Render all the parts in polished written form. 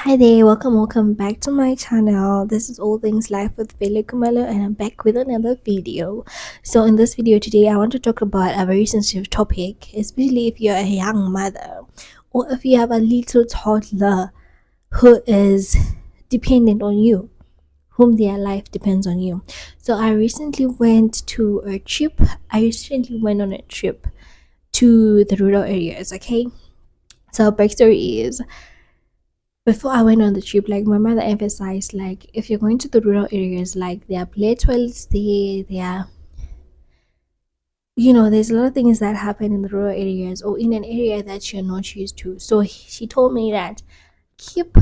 Hi there, welcome back to my channel. This is All Things Life with Vele Kumalo, and I'm back with another video. So in this video today, I want to talk about a very sensitive topic, especially if you're a young mother or if you have a little toddler who is dependent on you, whom their life depends on you. So I recently went to a trip. I recently went on a trip to the rural areas, okay? So backstory is before I went on the trip, like my mother emphasized, like if you're going to the rural areas, like there are play toilets there are, there's a lot of things that happen in the rural areas or in an area that you're not used to. So she told me that keep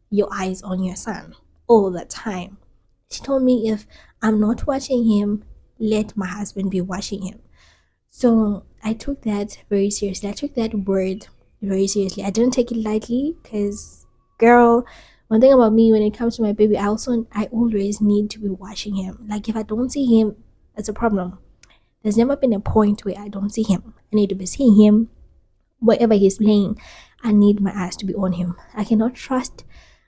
your eyes on your son all the time. She told me if I'm not watching him, let my husband be watching him. So I took that very seriously. I took that word very seriously. I didn't take it lightly because, girl, one thing about me when it comes to my baby, I always need to be watching him. Like if I don't see him, it's a problem. There's never been a point where I don't see him. I need to be seeing him wherever he's playing. I need my eyes to be on him. I cannot trust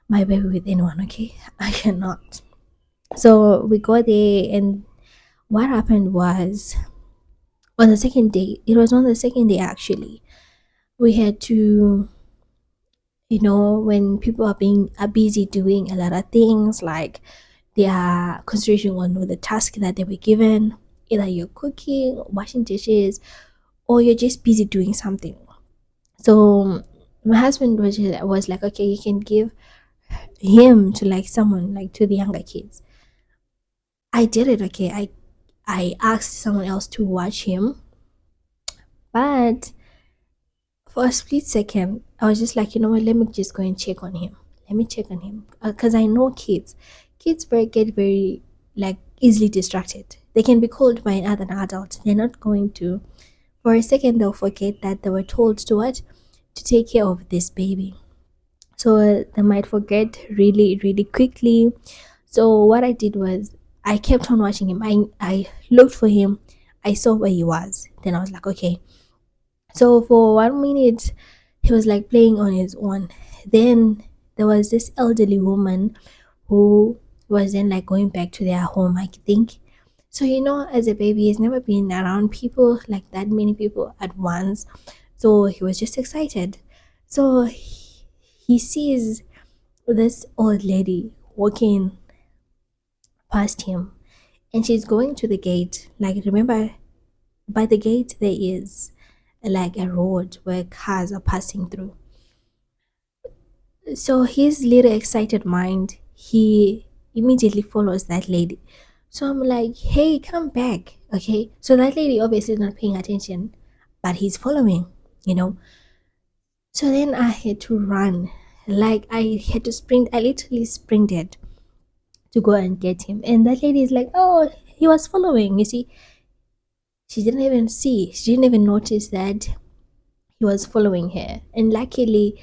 my baby with anyone. Okay, I cannot. So we got there, and what happened was on the second day, it was on the second day actually, we had to, when people are busy doing a lot of things, like they are concentrating on the task that they were given, either you're cooking, washing dishes, or you're just busy doing something. So my husband was like, okay, you can give him to like someone, like to the younger kids. I did it. Okay, I asked someone else to watch him, but for a split second, I was just like, you know what? Let me just go and check on him. Let me check on him because I know kids. Kids get very like easily distracted. They can be called by another adult. They're not going to. For a second, they'll forget that they were told to what to take care of this baby. So they might forget really, really quickly. So what I did was I kept on watching him. I looked for him. I saw where he was. Then I was like, okay, so for 1 minute, he was like playing on his own. Then there was this elderly woman who was then like going back to their home, I think. So, as a baby, he's never been around people, like that many people at once. So he was just excited. So he sees this old lady walking past him, and she's going to the gate. Like, remember, by the gate, there is like a road where cars are passing through. So his little excited mind, he immediately follows that lady. So I'm like, hey, come back. Okay. So that lady obviously is not paying attention, but he's following, you know. So then I had to run. Like I had to sprint. I literally sprinted to go and get him. And that lady is like, oh, he was following. You see, she didn't even see, she didn't even notice that he was following her. And luckily,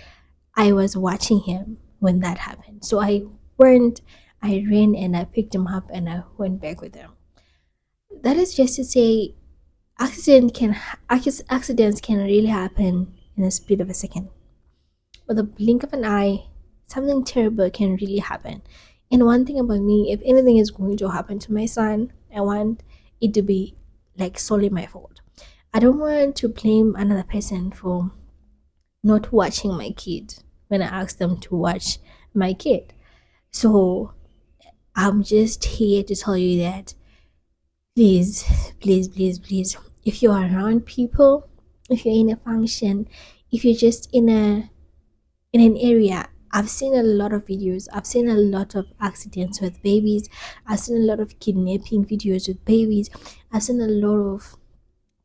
I was watching him when that happened. So I ran and I picked him up and I went back with him. That is just to say, accidents can really happen in the speed of a second. With the blink of an eye, something terrible can really happen. And one thing about me, if anything is going to happen to my son, I want it to be like solely my fault. I don't want to blame another person for not watching my kid when I ask them to watch my kid. So I'm just here to tell you that please, please, please, please, if you are around people, if you're in a function, if you're just in an area, I've seen a lot of videos, I've seen a lot of accidents with babies, I've seen a lot of kidnapping videos with babies, I've seen a lot of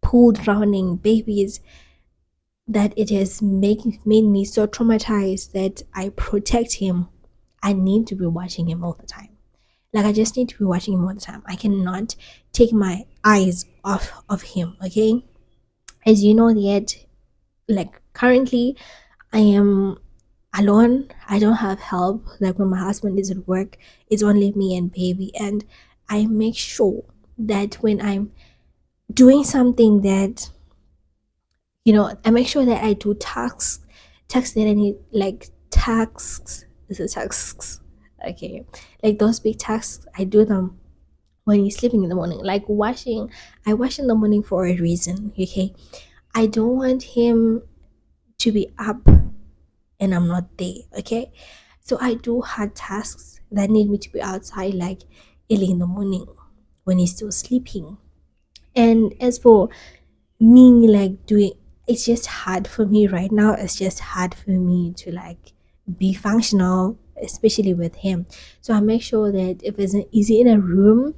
pool drowning babies, that it has made me so traumatized that I protect him. I need to be watching him all the time. Like I just need to be watching him all the time. I cannot take my eyes off of him. Okay, as you know, yet like currently, I am alone. I don't have help. Like when my husband is at work, it's only me and baby, and I make sure that when I'm doing something that I make sure that I do tasks that I need, like tasks This is tasks. Okay. Like those big tasks, I do them when he's sleeping in the morning. Like washing, I wash in the morning for a reason. Okay. I don't want him to be up and I'm not there. Okay. So I do hard tasks that need me to be outside like early in the morning when he's still sleeping. And as for me like doing, it's just hard for me right now. It's just hard for me to like be functional, especially with him. So I make sure that if it's easy in a room,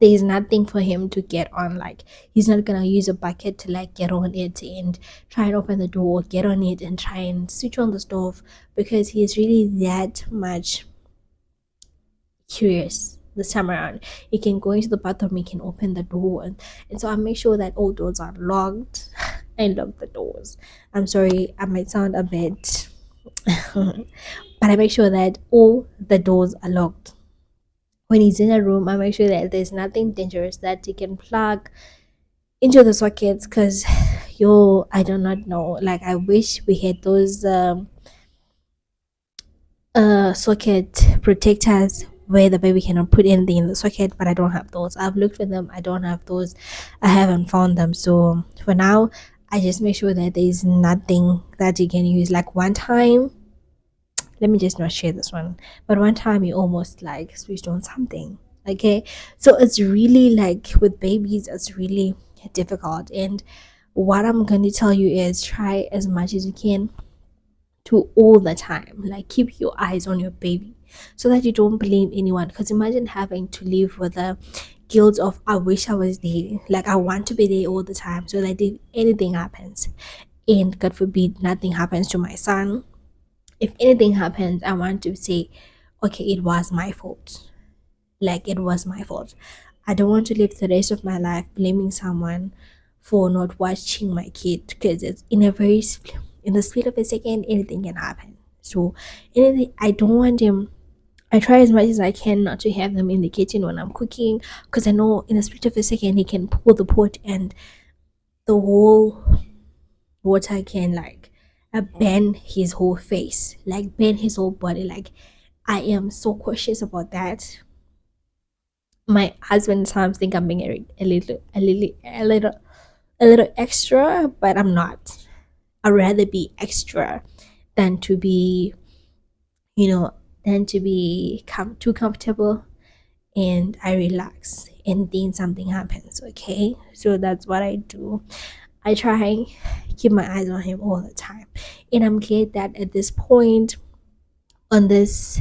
there's nothing for him to get on. Like he's not gonna use a bucket to like get on it and try and open the door, get on it and try and switch on the stove, because he's really that much curious this time around. He can go into the bathroom, he can open the door, and so I make sure that all doors are locked. I lock the doors. I'm sorry, I might sound a bit but I make sure that all the doors are locked. When he's in a room, I make sure that there's nothing dangerous that he can plug into the sockets, because yo, I do not know, like I wish we had those socket protectors where the baby cannot put anything in the socket, but I don't have those. I've looked for them, I don't have those. I haven't found them. So for now, I just make sure that there's nothing that you can use. Like one time, let me just not share this one, but one time he almost like switched on something. Okay, so it's really like with babies, it's really difficult. And what I'm going to tell you is try as much as you can to all the time like keep your eyes on your baby so that you don't blame anyone, because imagine having to live with the guilt of I wish I was there, like I want to be there all the time so that if anything happens, and God forbid nothing happens to my son, if anything happens I want to say okay, it was my fault. Like it was my fault. I don't want to live the rest of my life blaming someone for not watching my kid, because it's in a very in the split of a second anything can happen. So anything, I don't want him. I try as much as I can not to have them in the kitchen when I'm cooking, because I know in a split of a second he can pull the pot and the whole water can like bend his whole face, like bend his whole body. Like I am so cautious about that. My husband sometimes think I'm being a little extra, but I'm not. I'd rather be extra than to be, you know, than to be too comfortable and I relax and then something happens. Okay, so that's what I do. I try keep my eyes on him all the time, and I'm glad that at this point on this,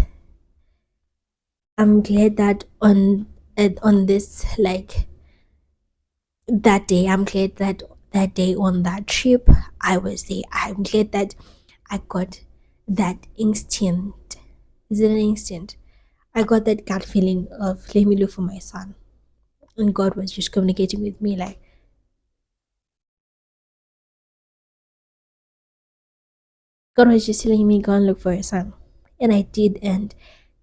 I'm glad that on this like that day, I'm glad that that day on that trip I was there. I'm glad that I got that instinct. Is it an instinct? I got that gut feeling of let me look for my son, and God was just communicating with me like God was just telling me go and look for your son, and I did, and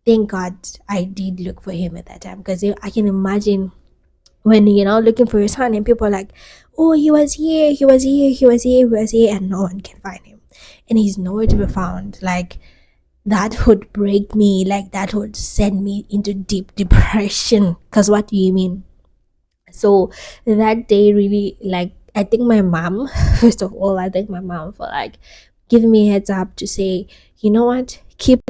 thank God I did look for him at that time, because I can imagine when looking for your son and people are like, oh, he was here, he was here, he was here, he was here, and no one can find him, and he's nowhere to be found. Like that would break me, like that would send me into deep depression, because what do you mean? So that day really, like I think my mom first of all, I thank my mom for like giving me a heads up to say, you know what, keep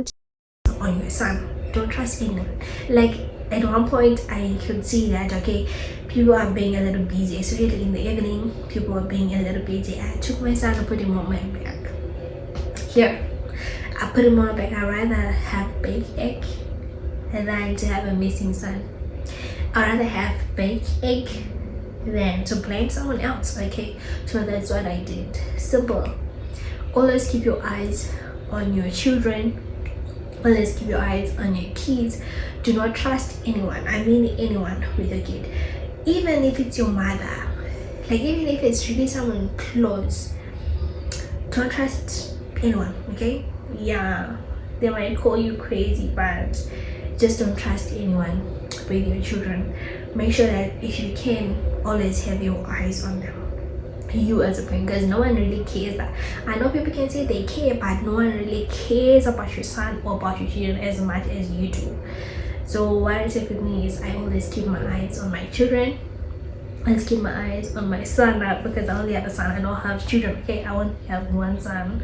on your son, don't trust anyone. Like at one point I could see that okay, people are being a little busy, especially in the evening, people are being a little busy. I took my son and put him on my back. Here, I put him on my back. I'd rather have baked egg than to have a missing son. I'd rather have baked egg than to blame someone else. Okay, so that's what I did. Simple. Always keep your eyes on your children. Always keep your eyes on your kids. Do not trust anyone. I mean anyone with a kid. Even if it's your mother. Like even if it's really someone close. Don't trust anyone, okay? Yeah, they might call you crazy, but just don't trust anyone with your children. Make sure that if you can, always have your eyes on them. you as a parent, because no one really cares. That I know people can say they care, but no one really cares about your son or about your children as much as you do. So what I take with me is I always keep my eyes on my children. I just keep my eyes on my son now, because I only have a son. I don't have children. Okay, I only have one son.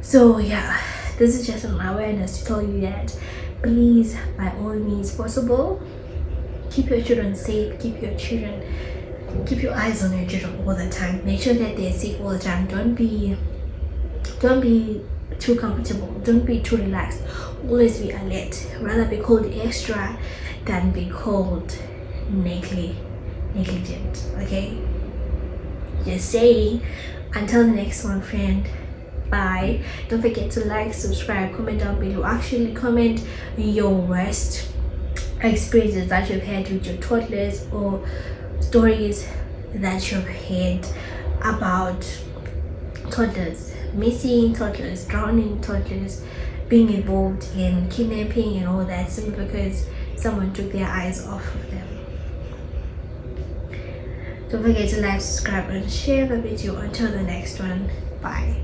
So yeah, this is just an awareness to tell you that please, by all means possible, keep your children safe. Keep your eyes on your children all the time. Make sure that they're safe all the time. Don't be too comfortable. Don't be too relaxed. Always be alert. Rather be called extra than be called negligent. Okay, just saying. Until the next one, friend. Bye. Don't forget to like, subscribe, comment down below. Actually comment your worst experiences that you've had with your toddlers, or stories that you've heard about toddlers missing, toddlers drowning, toddlers being involved in kidnapping and all that, simply because someone took their eyes off of them. Don't forget to like, subscribe, and share the video. Until the next one, bye.